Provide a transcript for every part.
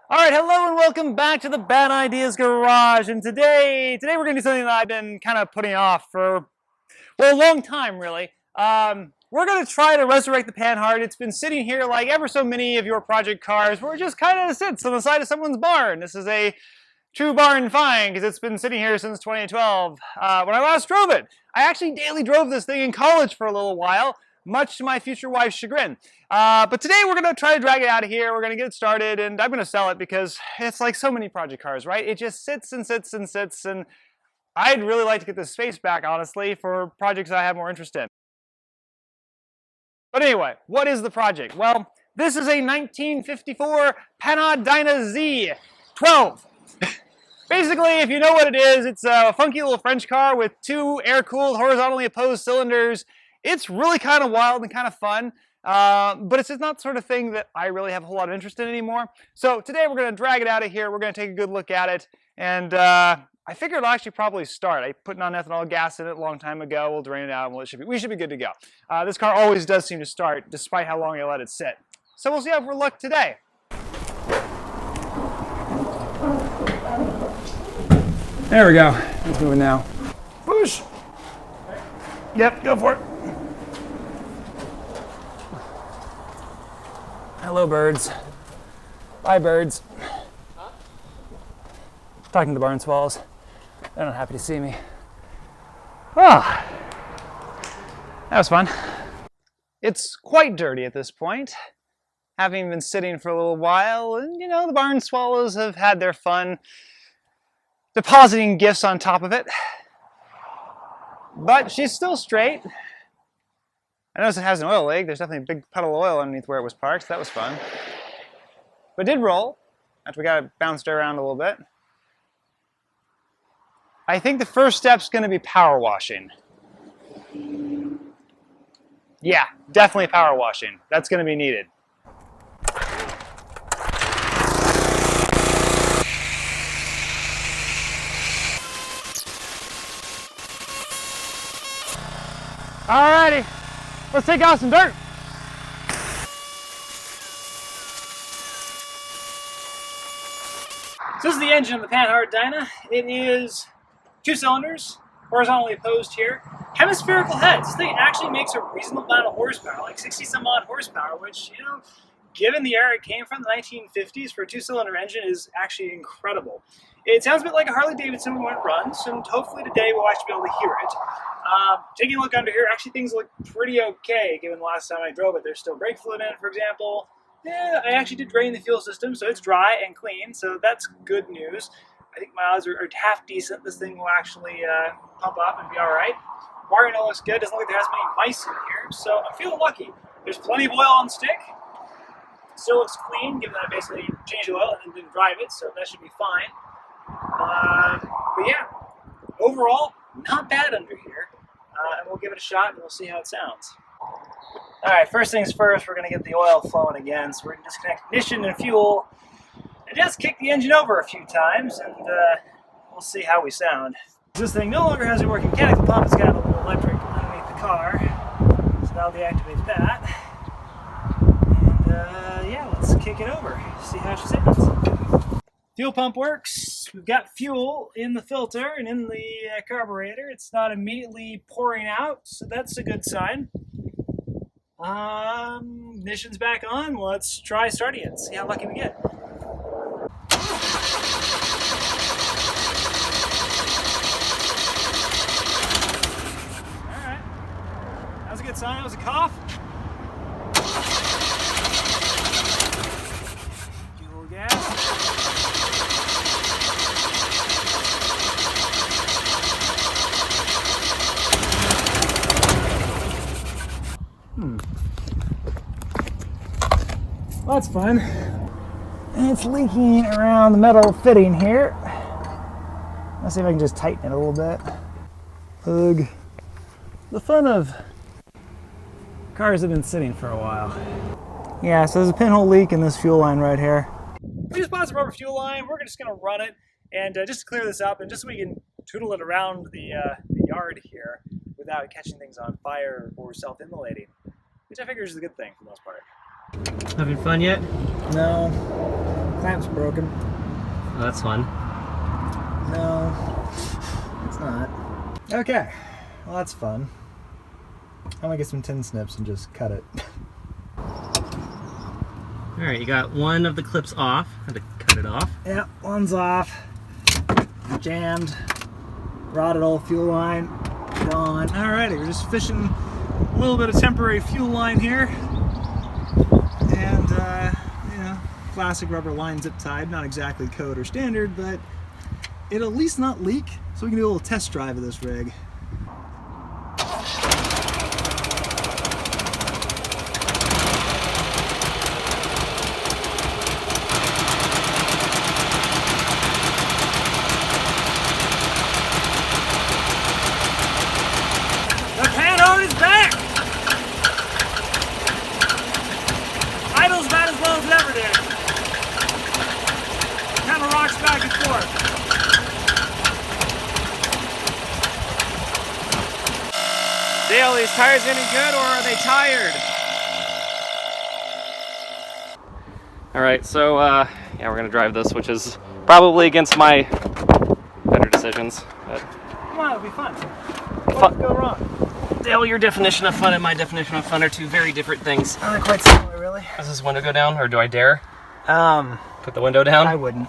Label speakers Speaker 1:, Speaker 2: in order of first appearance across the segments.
Speaker 1: All right, hello and welcome back to the Bad Ideas Garage. And today we're going to do something that I've been kind of putting off for, well, a long time, really. We're going to try to resurrect the Panhard. It's been sitting here like ever so many of your project cars where it just kind of sits on the side of someone's barn. This is a true barn find because it's been sitting here since 2012 when I last drove it. I actually daily drove this thing in college for a little while, much to my future wife's chagrin. But today we're going to try to drag it out of here. We're going to get it started, and I'm going to sell it because it's like so many project cars, right? It just sits and sits and sits, and I'd really like to get this space back, honestly, for projects I have more interest in. But anyway, what is the project? Well, this is a 1954 Panhard Dyna Z 12. Basically, if you know what it is, it's a funky little French car with two air-cooled, horizontally opposed cylinders. It's really kind of wild and kind of fun, but it's just not the sort of thing that I really have a whole lot of interest in anymore. So today we're going to drag it out of here. We're going to take a good look at it, and I figured it'll actually probably start. I put non-ethanol gas in it a long time ago. We'll drain it out, and we should be good to go. This car always does seem to start, despite how long I let it sit. So we'll see how we're luck today. There we go. It's moving now. Push. Yep, go for it. Hello, birds. Bye, birds. Huh? Talking to the barn swallows. They're not happy to see me. Ah, that was fun. It's quite dirty at this point, having been sitting for a little while, and you know, the barn swallows have had their fun depositing gifts on top of it. But she's still straight. I noticed it has an oil leak. There's definitely a big puddle of oil underneath where it was parked. So that was fun. But it did roll after we got it bounced around a little bit. I think the first step's going to be power washing. Yeah, definitely power washing. That's going to be needed. Alrighty, let's take out some dirt. So this is the engine of the Panhard Dyna. It is 2 cylinders, horizontally opposed here. Hemispherical heads. This thing actually makes a reasonable amount of horsepower, like 60 some odd horsepower, which, you know, given the era it came from, the 1950s, for a 2-cylinder engine is actually incredible. It sounds a bit like a Harley Davidson when it runs, and hopefully today we'll actually be able to hear it. Taking a look under here, actually things look pretty okay given the last time I drove it. There's still brake fluid in it, for example. Yeah, I actually did drain the fuel system, so it's dry and clean, so that's good news. I think my odds are half decent. This thing will actually pump up and be alright. Wiring all looks good. Doesn't look like there has many mice in here, so I'm feeling lucky. There's plenty of oil on stick. Still looks clean, given that I basically changed the oil and didn't drive it, so that should be fine. But yeah, overall, not bad under here. And we'll give it a shot and we'll see how it sounds. Alright, first things first, we're going to get the oil flowing again. So we're going to disconnect ignition and fuel and just kick the engine over a few times, and we'll see how we sound. This thing no longer has a working mechanical pump. It's got a little electric underneath the car, so that'll deactivate that. And yeah, let's kick it over, see how she sounds. Fuel pump works. We've got fuel in the filter and in the carburetor. It's not immediately pouring out, so that's a good sign. Ignition's back on. Let's try starting it, see how lucky we get. Alright. That was a good sign. That was a cough. Give a little gas. Well, that's fun. And it's leaking around the metal fitting here. Let's see if I can just tighten it a little bit. Ugh. The fun of cars that have been sitting for a while. Yeah, so there's a pinhole leak in this fuel line right here. We just bought some rubber fuel line. We're just going to run it, and just to clear this up, and just so we can tootle it around the yard here without catching things on fire or self-immolating, which I figure is a good thing for the most part.
Speaker 2: Having fun yet?
Speaker 1: No. Clamp's broken.
Speaker 2: Oh, that's fun.
Speaker 1: No, it's not. Okay, well that's fun. I'm gonna get some tin snips and just cut it.
Speaker 2: Alright, you got one of the clips off. Had to cut it off.
Speaker 1: Yeah, one's off. Jammed. Rotted old fuel line. Gone. Alrighty, we're just fishing a little bit of temporary fuel line here. And, you know, classic rubber line zip tied. Not exactly code or standard, but it'll at least not leak. So we can do a little test drive of this rig. Back and forth. Dale, these tires any good or are they tired?
Speaker 2: Alright, so yeah, we're gonna drive this, which is probably against my better decisions. But
Speaker 1: come on, it'll be fun. What could go wrong?
Speaker 2: Dale, your definition of fun and my definition of fun are two very different things.
Speaker 1: Are they quite similar, really?
Speaker 2: Does this window go down, or do I dare?
Speaker 1: Put
Speaker 2: the window down?
Speaker 1: I wouldn't.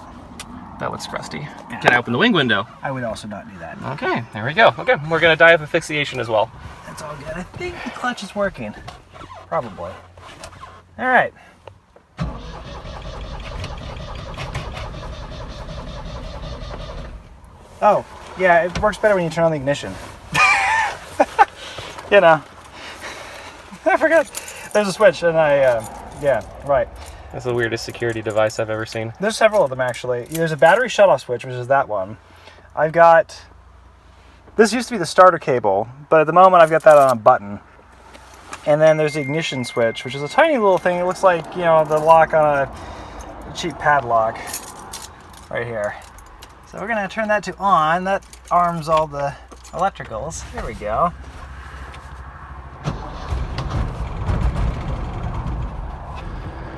Speaker 2: That looks crusty.
Speaker 1: Yeah.
Speaker 2: Can I open the wing window?
Speaker 1: I would also not do that.
Speaker 2: Okay, there we go. Okay, we're gonna die of asphyxiation as well.
Speaker 1: That's all good. I think the clutch is working. Probably. All right. Oh, yeah, it works better when you turn on the ignition. You know. I forgot. There's a switch, and yeah, right.
Speaker 2: That's the weirdest security device I've ever seen.
Speaker 1: There's several of them, actually. There's a battery shutoff switch, which is that one. I've got... This used to be the starter cable, but at the moment I've got that on a button. And then there's the ignition switch, which is a tiny little thing. It looks like, you know, the lock on a cheap padlock right here. So we're going to turn that to on. That arms all the electricals. There we go.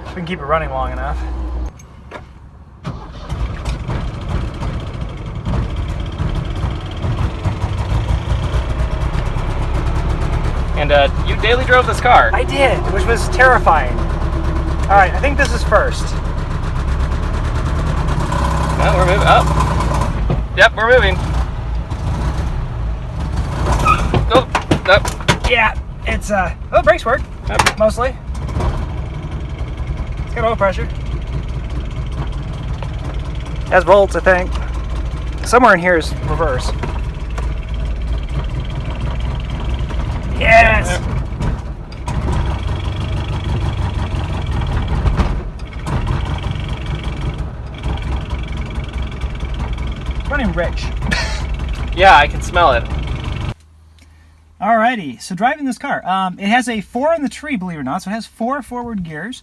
Speaker 1: We can keep it running long enough.
Speaker 2: And you daily drove this car.
Speaker 1: I did, which was terrifying. All right, I think this is first.
Speaker 2: No, we're moving. Oh. Yep, we're moving. Oh.
Speaker 1: Yeah, it's oh, brakes work.
Speaker 2: Yep.
Speaker 1: Mostly. It's got oil pressure. Has volts, I think. Somewhere in here is reverse. Yes! It's running rich.
Speaker 2: Yeah, I can smell it.
Speaker 1: Alrighty, so driving this car. It has a 4 in the tree, believe it or not, so it has 4 forward gears.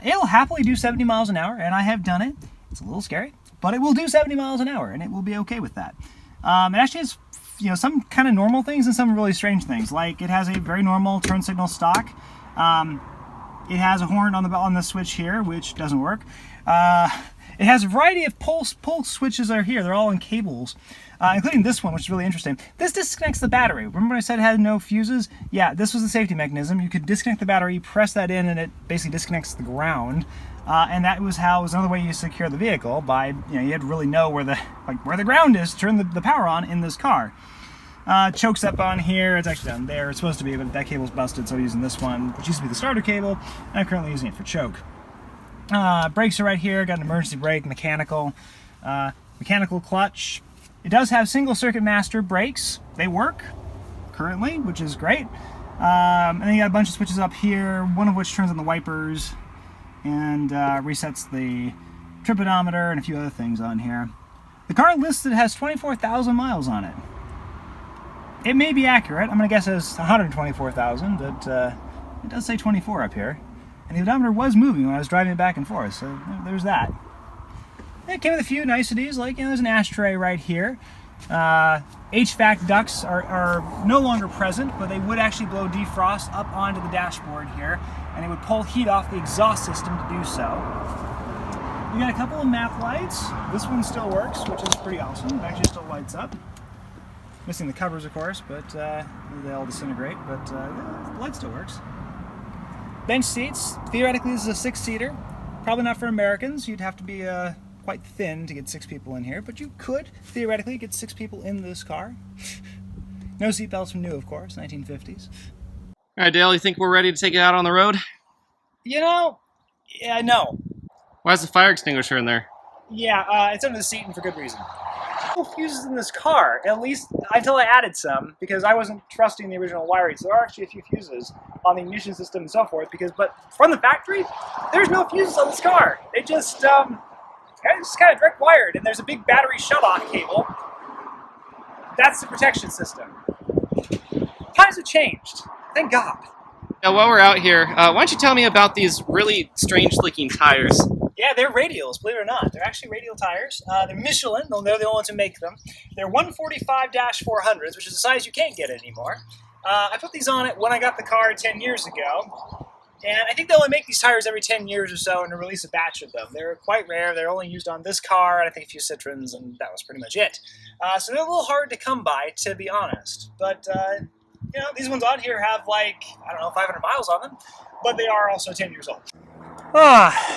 Speaker 1: It'll happily do 70 miles an hour, and I have done it. It's a little scary, but it will do 70 miles an hour, and it will be okay with that. It actually has, you know, some kind of normal things and some really strange things. Like it has a very normal turn signal stock. It has a horn on the switch here, which doesn't work. It has a variety of pull switches that are here. They're all in cables, including this one, which is really interesting. This disconnects the battery. Remember when I said it had no fuses? Yeah, this was the safety mechanism. You could disconnect the battery, press that in, and it basically disconnects the ground. And that was another way you secure the vehicle by, you know, you had to really know where the ground is to turn the power on in this car. Choke's up on here. It's actually down there. It's supposed to be, but that cable's busted, so I'm using this one, which used to be the starter cable, and I'm currently using it for choke. Brakes are right here. Got an emergency brake, mechanical clutch. It does have single circuit master brakes. They work currently, which is great. And then you got a bunch of switches up here, one of which turns on the wipers and resets the trip odometer and a few other things on here. The car listed has 24,000 miles on it. It may be accurate. I'm going to guess it's 124,000, but it does say 24 up here. And the odometer was moving when I was driving it back and forth, so there's that. It came with a few niceties, like, you know, there's an ashtray right here. HVAC ducts are no longer present, but they would actually blow defrost up onto the dashboard here, and it would pull heat off the exhaust system to do so. You got a couple of map lights. This one still works, which is pretty awesome. It actually still lights up. Missing the covers, of course, but they all disintegrate. But the light still works. Bench seats. Theoretically, this is a 6-seater. Probably not for Americans. You'd have to be quite thin to get 6 people in here, but you could theoretically get 6 people in this car. No seatbelts from new, of course, 1950s.
Speaker 2: All right, Dale, you think we're ready to take it out on the road?
Speaker 1: You know, yeah, no.
Speaker 2: Why is the fire extinguisher in there?
Speaker 1: Yeah, it's under the seat and for good reason. No fuses in this car, at least until I added some, because I wasn't trusting the original wiring. So there are actually a few fuses on the ignition system and so forth, but from the factory, there's no fuses on this car. They just kind of direct wired, and there's a big battery shut-off cable. That's the protection system. Times have changed. Thank God.
Speaker 2: Now, while we're out here, why don't you tell me about these really strange-looking tires?
Speaker 1: Yeah, they're radials, believe it or not. They're actually radial tires. They're Michelin. They're the only ones who make them. They're 145-400s, which is a size you can't get anymore. I put these on it when I got the car 10 years ago. And I think they only make these tires every 10 years or so and to release a batch of them. They're quite rare. They're only used on this car and I think a few Citroens, and that was pretty much it. So they're a little hard to come by, to be honest. But, you know, these ones on here have like, I don't know, 500 miles on them. But they are also 10 years old.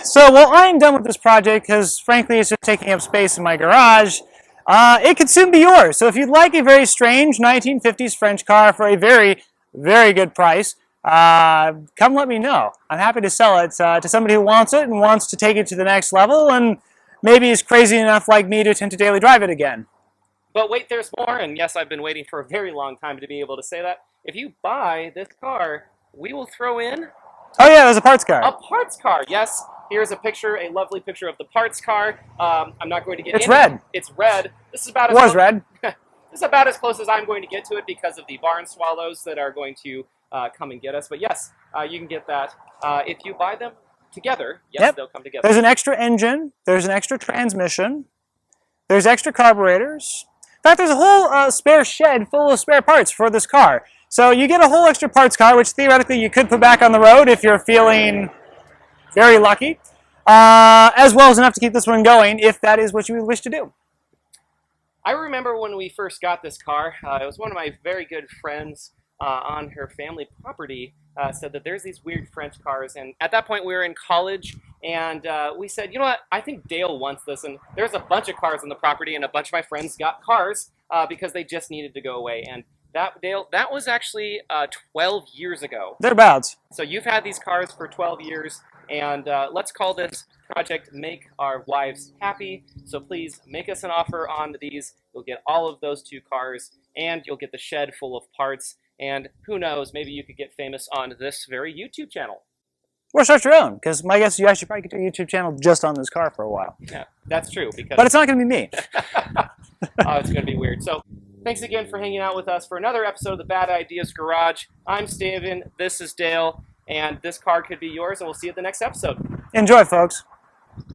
Speaker 1: So while I'm done with this project, because frankly it's just taking up space in my garage, it could soon be yours. So if you'd like a very strange 1950s French car for a very, very good price, come let me know. I'm happy to sell it to somebody who wants it and wants to take it to the next level and maybe is crazy enough like me to attempt to daily drive it again.
Speaker 2: But wait, there's more, and yes, I've been waiting for a very long time to be able to say that. If you buy this car, we will throw in...
Speaker 1: Oh yeah, there's a parts car.
Speaker 2: A parts car, yes. Here's a picture, a lovely picture of the parts car. I'm not going to get
Speaker 1: It's
Speaker 2: in
Speaker 1: red.
Speaker 2: It. It's red. This is about
Speaker 1: it was red.
Speaker 2: This is about as close as I'm going to get to it because of the barn swallows that are going to come and get us. But yes, you can get that. If you buy them together, yes, they'll come together.
Speaker 1: There's an extra engine. There's an extra transmission. There's extra carburetors. In fact, there's a whole spare shed full of spare parts for this car. So you get a whole extra parts car, which theoretically you could put back on the road if you're feeling very lucky, as well as enough to keep this one going if that is what you wish to do.
Speaker 2: I remember when we first got this car, it was one of my very good friends on her family property said that there's these weird French cars, and at that point we were in college, and we said, you know what, I think Dale wants this, and there's a bunch of cars on the property, and a bunch of my friends got cars because they just needed to go away, and Dale, that was actually 12 years ago.
Speaker 1: Thereabouts.
Speaker 2: So you've had these cars for 12 years, and let's call this project Make Our Wives Happy. So please make us an offer on these. You'll get all of those 2 cars, and you'll get the shed full of parts, and who knows, maybe you could get famous on this very YouTube channel.
Speaker 1: Or start your own, because my guess is you actually probably get a YouTube channel just on this car for a while.
Speaker 2: Yeah, that's true.
Speaker 1: But it's not going to be me.
Speaker 2: Oh, it's going to be weird. So thanks again for hanging out with us for another episode of the Bad Ideas Garage. I'm Steven, this is Dale, and this car could be yours, and we'll see you at the next episode.
Speaker 1: Enjoy, folks.